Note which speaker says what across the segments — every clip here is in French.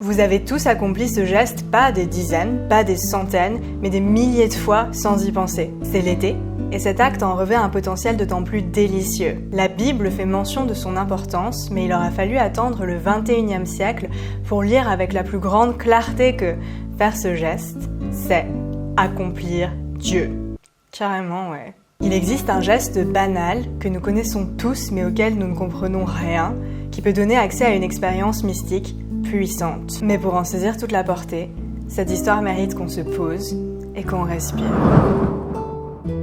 Speaker 1: Vous avez tous accompli ce geste pas des dizaines, pas des centaines, mais des milliers de fois sans y penser. C'est l'été, et cet acte en revêt un potentiel d'autant plus délicieux. La Bible fait mention de son importance, mais il aura fallu attendre le 21e siècle pour lire avec la plus grande clarté que faire ce geste, c'est accomplir Dieu. Carrément, ouais. Il existe un geste banal que nous connaissons tous mais auquel nous ne comprenons rien, qui peut donner accès à une expérience mystique puissante. Mais pour en saisir toute la portée, cette histoire mérite qu'on se pose et qu'on respire.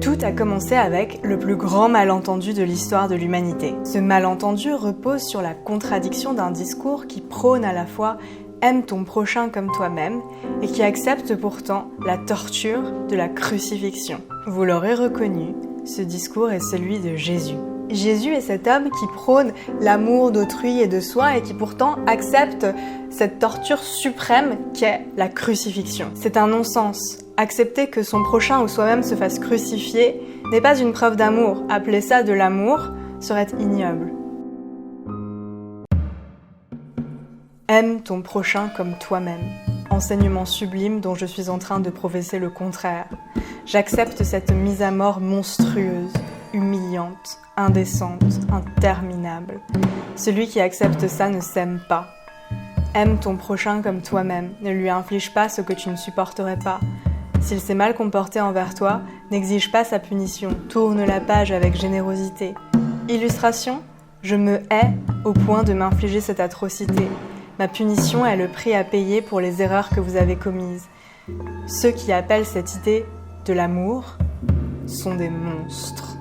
Speaker 1: Tout a commencé avec le plus grand malentendu de l'histoire de l'humanité. Ce malentendu repose sur la contradiction d'un discours qui prône à la fois « aime ton prochain comme toi-même » et qui accepte pourtant la torture de la crucifixion. Vous l'aurez reconnu, ce discours est celui de Jésus. Jésus est cet homme qui prône l'amour d'autrui et de soi et qui pourtant accepte cette torture suprême qu'est la crucifixion. C'est un non-sens. Accepter que son prochain ou soi-même se fasse crucifier n'est pas une preuve d'amour. Appeler ça de l'amour serait ignoble. Aime ton prochain comme toi-même. Enseignement sublime dont je suis en train de professer le contraire. J'accepte cette mise à mort monstrueuse, humiliante, indécente, interminable. Celui qui accepte ça ne s'aime pas. Aime ton prochain comme toi-même. Ne lui inflige pas ce que tu ne supporterais pas. S'il s'est mal comporté envers toi, n'exige pas sa punition. Tourne la page avec générosité. Illustration, je me hais au point de m'infliger cette atrocité. Ma punition est le prix à payer pour les erreurs que vous avez commises. Ceux qui appellent cette idée de l'amour sont des monstres.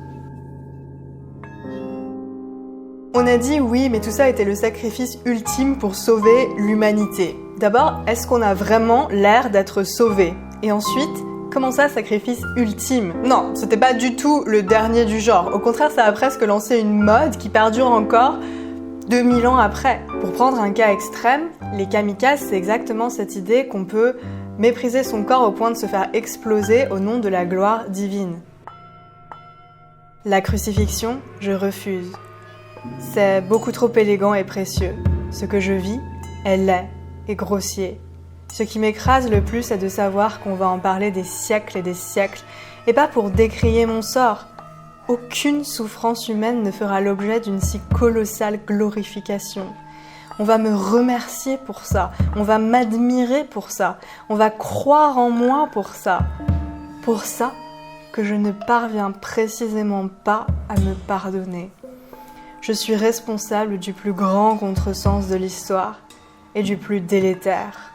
Speaker 1: On a dit oui, mais tout ça était le sacrifice ultime pour sauver l'humanité. D'abord, est-ce qu'on a vraiment l'air d'être sauvé ? Et ensuite, comment ça, sacrifice ultime ? Non, c'était pas du tout le dernier du genre. Au contraire, ça a presque lancé une mode qui perdure encore 2000 ans après. Pour prendre un cas extrême, les kamikazes, c'est exactement cette idée qu'on peut mépriser son corps au point de se faire exploser au nom de la gloire divine. La crucifixion, je refuse. C'est beaucoup trop élégant et précieux. Ce que je vis est laid et grossier. Ce qui m'écrase le plus, c'est de savoir qu'on va en parler des siècles, et pas pour décrier mon sort. Aucune souffrance humaine ne fera l'objet d'une si colossale glorification. On va me remercier pour ça, on va m'admirer pour ça, on va croire en moi pour ça. Pour ça que je ne parviens précisément pas à me pardonner. Je suis responsable du plus grand contresens de l'histoire et du plus délétère.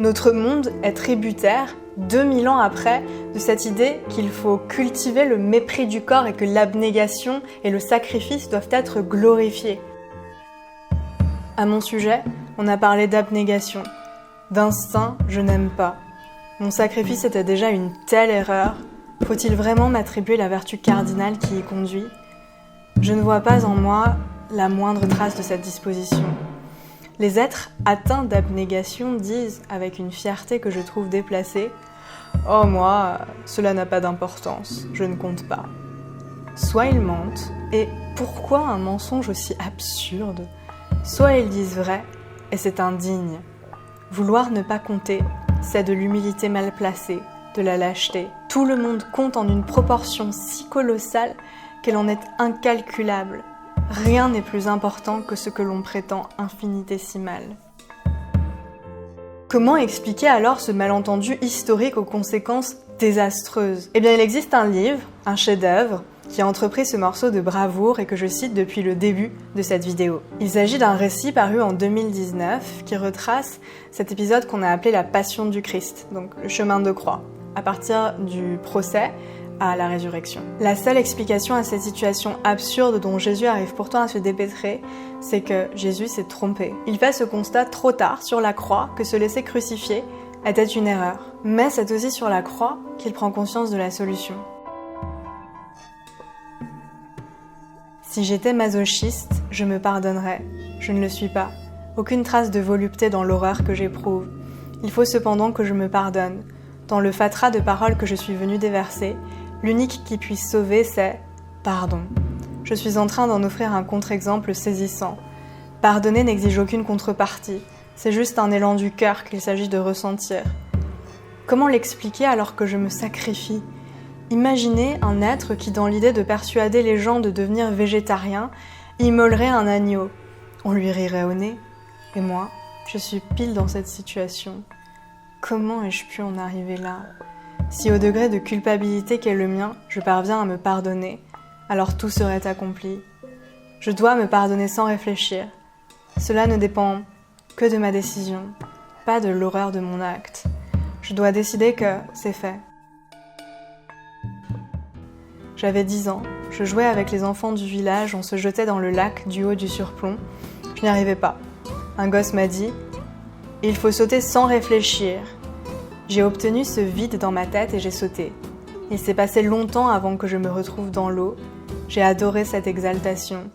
Speaker 1: Notre monde est tributaire, 2000 ans après, de cette idée qu'il faut cultiver le mépris du corps et que l'abnégation et le sacrifice doivent être glorifiés. À mon sujet, on a parlé d'abnégation. D'instinct, je n'aime pas. Mon sacrifice était déjà une telle erreur. Faut-il vraiment m'attribuer la vertu cardinale qui y conduit ? Je ne vois pas en moi la moindre trace de cette disposition. Les êtres atteints d'abnégation disent, avec une fierté que je trouve déplacée, « Oh moi, cela n'a pas d'importance, je ne compte pas. » Soit ils mentent, et pourquoi un mensonge aussi absurde ? Soit ils disent vrai, et c'est indigne. Vouloir ne pas compter, c'est de l'humilité mal placée, de la lâcheté. Tout le monde compte en une proportion si colossale qu'elle en est incalculable. Rien n'est plus important que ce que l'on prétend infinitésimal. Comment expliquer alors ce malentendu historique aux conséquences désastreuses ? Eh bien, il existe un livre, un chef-d'œuvre, qui a entrepris ce morceau de bravoure et que je cite depuis le début de cette vidéo. Il s'agit d'un récit paru en 2019 qui retrace cet épisode qu'on a appelé la Passion du Christ, donc le chemin de croix, à partir du procès à la résurrection. La seule explication à cette situation absurde dont Jésus arrive pourtant à se dépêtrer, c'est que Jésus s'est trompé. Il fait ce constat trop tard sur la croix que se laisser crucifier était une erreur. Mais c'est aussi sur la croix qu'il prend conscience de la solution. Si j'étais masochiste, je me pardonnerais. Je ne le suis pas. Aucune trace de volupté dans l'horreur que j'éprouve. Il faut cependant que je me pardonne. Dans le fatras de paroles que je suis venue déverser, l'unique qui puisse sauver, c'est « pardon ». Je suis en train d'en offrir un contre-exemple saisissant. Pardonner n'exige aucune contrepartie, c'est juste un élan du cœur qu'il s'agit de ressentir. Comment l'expliquer alors que je me sacrifie ? Imaginez un être qui, dans l'idée de persuader les gens de devenir végétariens, immolerait un agneau. On lui rirait au nez. Et moi, je suis pile dans cette situation. Comment ai-je pu en arriver là ? Si au degré de culpabilité qu'est le mien, je parviens à me pardonner, alors tout serait accompli. Je dois me pardonner sans réfléchir. Cela ne dépend que de ma décision, pas de l'horreur de mon acte. Je dois décider que c'est fait. J'avais 10 ans, je jouais avec les enfants du village, on se jetait dans le lac du haut du surplomb. Je n'y arrivais pas. Un gosse m'a dit « Il faut sauter sans réfléchir ». J'ai obtenu ce vide dans ma tête et j'ai sauté. Il s'est passé longtemps avant que je me retrouve dans l'eau. J'ai adoré cette exaltation.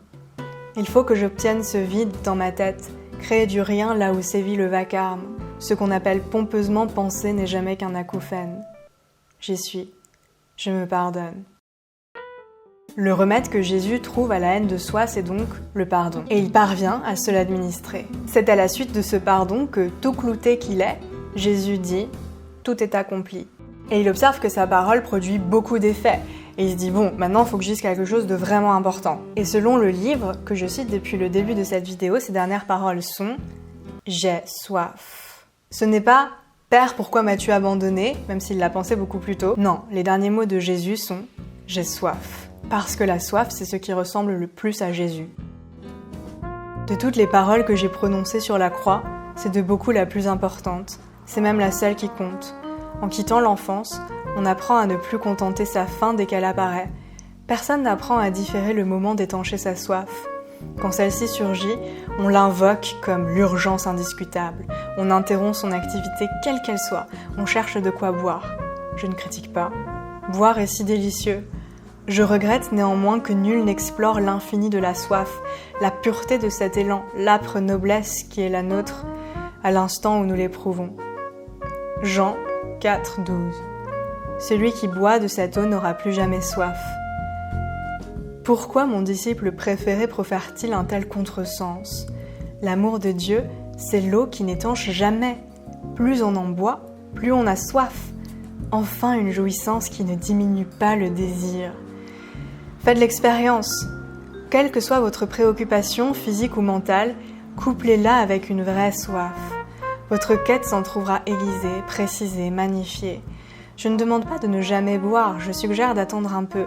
Speaker 1: Il faut que j'obtienne ce vide dans ma tête, créer du rien là où sévit le vacarme. Ce qu'on appelle pompeusement penser n'est jamais qu'un acouphène. J'y suis. Je me pardonne. Le remède que Jésus trouve à la haine de soi, c'est donc le pardon. Et il parvient à se l'administrer. C'est à la suite de ce pardon que, tout clouté qu'il est, Jésus dit « Tout est accompli ». Et il observe que sa parole produit beaucoup d'effets. Et il se dit « Bon, maintenant il faut que je dise quelque chose de vraiment important ». Et selon le livre que je cite depuis le début de cette vidéo, ses dernières paroles sont « J'ai soif ». Ce n'est pas « Père, pourquoi m'as-tu abandonné ?» même s'il l'a pensé beaucoup plus tôt. Non, les derniers mots de Jésus sont « J'ai soif ». Parce que la soif, c'est ce qui ressemble le plus à Jésus. De toutes les paroles que j'ai prononcées sur la croix, c'est de beaucoup la plus importante. C'est même la seule qui compte. En quittant l'enfance, on apprend à ne plus contenter sa faim dès qu'elle apparaît. Personne n'apprend à différer le moment d'étancher sa soif. Quand celle-ci surgit, on l'invoque comme l'urgence indiscutable. On interrompt son activité quelle qu'elle soit. On cherche de quoi boire. Je ne critique pas. Boire est si délicieux. Je regrette néanmoins que nul n'explore l'infini de la soif, la pureté de cet élan, l'âpre noblesse qui est la nôtre à l'instant où nous l'éprouvons. Jean 4, 12. Celui qui boit de cette eau n'aura plus jamais soif. Pourquoi mon disciple préféré profère-t-il un tel contresens ? L'amour de Dieu, c'est l'eau qui n'étanche jamais. Plus on en boit, plus on a soif. Enfin une jouissance qui ne diminue pas le désir. Faites l'expérience. Quelle que soit votre préoccupation, physique ou mentale, couplez-la avec une vraie soif. Votre quête s'en trouvera aiguisée, précisée, magnifiée. Je ne demande pas de ne jamais boire, je suggère d'attendre un peu.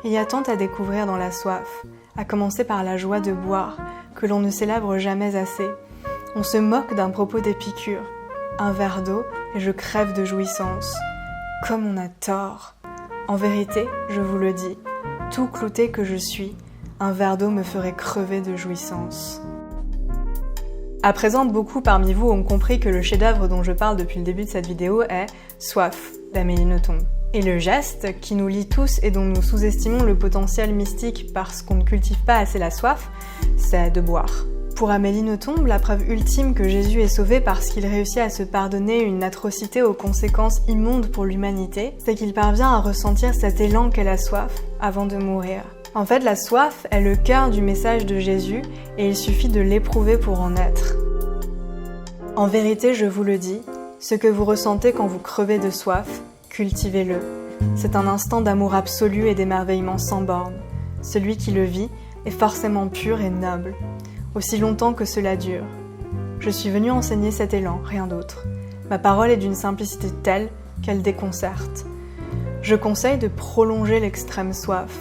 Speaker 1: Il y a tant à découvrir dans la soif, à commencer par la joie de boire, que l'on ne célèbre jamais assez. On se moque d'un propos d'Épicure. Un verre d'eau et je crève de jouissance. Comme on a tort. En vérité, je vous le dis, tout clouté que je suis, un verre d'eau me ferait crever de jouissance. À présent, beaucoup parmi vous ont compris que le chef-d'œuvre dont je parle depuis le début de cette vidéo est « Soif » d'Amélie Nothomb. Et le geste qui nous lie tous et dont nous sous-estimons le potentiel mystique parce qu'on ne cultive pas assez la soif, c'est de boire. Pour Amélie Nothomb, la preuve ultime que Jésus est sauvé parce qu'il réussit à se pardonner une atrocité aux conséquences immondes pour l'humanité, c'est qu'il parvient à ressentir cet élan qu'est la soif avant de mourir. En fait, la soif est le cœur du message de Jésus et il suffit de l'éprouver pour en être. En vérité, je vous le dis, ce que vous ressentez quand vous crevez de soif, cultivez-le. C'est un instant d'amour absolu et d'émerveillement sans bornes. Celui qui le vit est forcément pur et noble. Aussi longtemps que cela dure. Je suis venue enseigner cet élan, rien d'autre. Ma parole est d'une simplicité telle qu'elle déconcerte. Je conseille de prolonger l'extrême soif,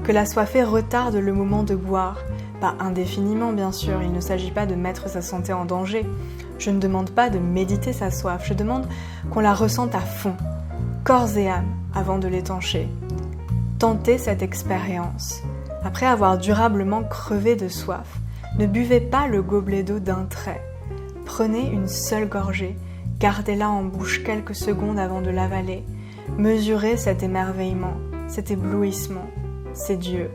Speaker 1: que la soifée retarde le moment de boire, pas indéfiniment bien sûr, il ne s'agit pas de mettre sa santé en danger. Je ne demande pas de méditer sa soif, je demande qu'on la ressente à fond, corps et âme, avant de l'étancher. Tentez cette expérience. Après avoir durablement crevé de soif, ne buvez pas le gobelet d'eau d'un trait. Prenez une seule gorgée, gardez-la en bouche quelques secondes avant de l'avaler. Mesurez cet émerveillement, cet éblouissement. C'est Dieu.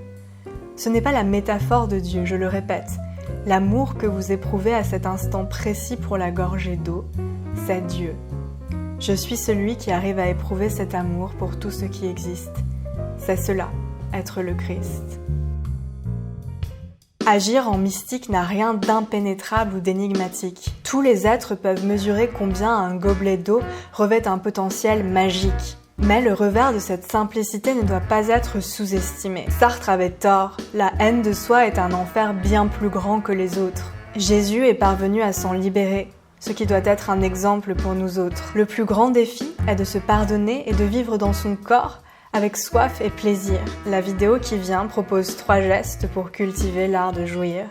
Speaker 1: Ce n'est pas la métaphore de Dieu, je le répète. L'amour que vous éprouvez à cet instant précis pour la gorgée d'eau, c'est Dieu. Je suis celui qui arrive à éprouver cet amour pour tout ce qui existe. C'est cela, être le Christ. Agir en mystique n'a rien d'impénétrable ou d'énigmatique. Tous les êtres peuvent mesurer combien un gobelet d'eau revêt un potentiel magique. Mais le revers de cette simplicité ne doit pas être sous-estimé. Sartre avait tort, la haine de soi est un enfer bien plus grand que les autres. Jésus est parvenu à s'en libérer, ce qui doit être un exemple pour nous autres. Le plus grand défi est de se pardonner et de vivre dans son corps avec soif et plaisir. La vidéo qui vient propose 3 gestes pour cultiver l'art de jouir.